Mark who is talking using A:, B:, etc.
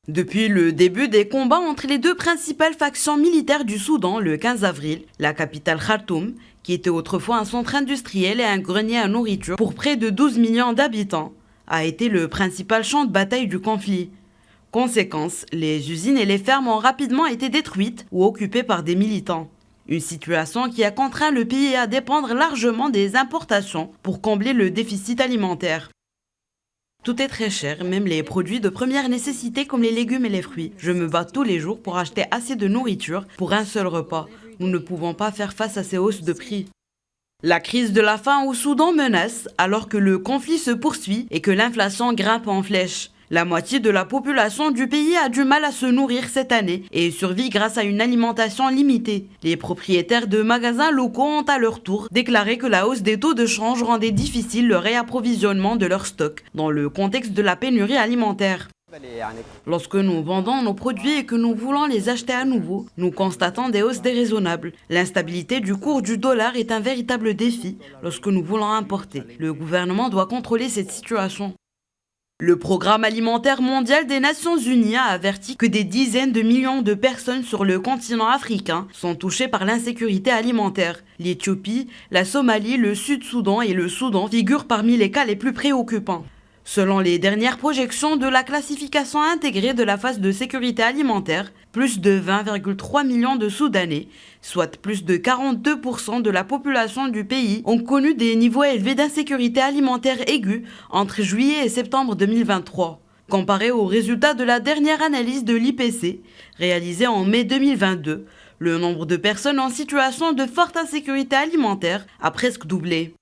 A: Depuis le début des combats entre les deux principales factions militaires du Soudan le 15 avril, la capitale Khartoum, qui était autrefois un centre industriel et un grenier à nourriture pour près de 12 millions d'habitants, a été le principal champ de bataille du conflit. Conséquence, les usines et les fermes ont rapidement été détruites ou occupées par des militants. Une situation qui a contraint le pays à dépendre largement des importations pour combler le déficit alimentaire. Tout est très cher, même les produits de première nécessité comme les légumes et les fruits. Je me bats tous les jours pour acheter assez de nourriture pour un seul repas. Nous ne pouvons pas faire face à ces hausses de prix. La crise de la faim au Soudan menace alors que le conflit se poursuit et que l'inflation grimpe en flèche. La moitié de la population du pays a du mal à se nourrir cette année et survit grâce à une alimentation limitée. Les propriétaires de magasins locaux ont à leur tour déclaré que la hausse des taux de change rendait difficile le réapprovisionnement de leurs stocks dans le contexte de la pénurie alimentaire. Lorsque nous vendons nos produits et que nous voulons les acheter à nouveau, nous constatons des hausses déraisonnables. L'instabilité du cours du dollar est un véritable défi lorsque nous voulons importer. Le gouvernement doit contrôler cette situation. Le Programme alimentaire mondial des Nations Unies a averti que des dizaines de millions de personnes sur le continent africain sont touchées par l'insécurité alimentaire. L'Éthiopie, la Somalie, le Sud-Soudan et le Soudan figurent parmi les cas les plus préoccupants. Selon les dernières projections de la classification intégrée de la phase de sécurité alimentaire, plus de 20,3 millions de Soudanais, soit plus de 42% de la population du pays, ont connu des niveaux élevés d'insécurité alimentaire aiguë entre juillet et septembre 2023. Comparé aux résultats de la dernière analyse de l'IPC, réalisée en mai 2022, le nombre de personnes en situation de forte insécurité alimentaire a presque doublé.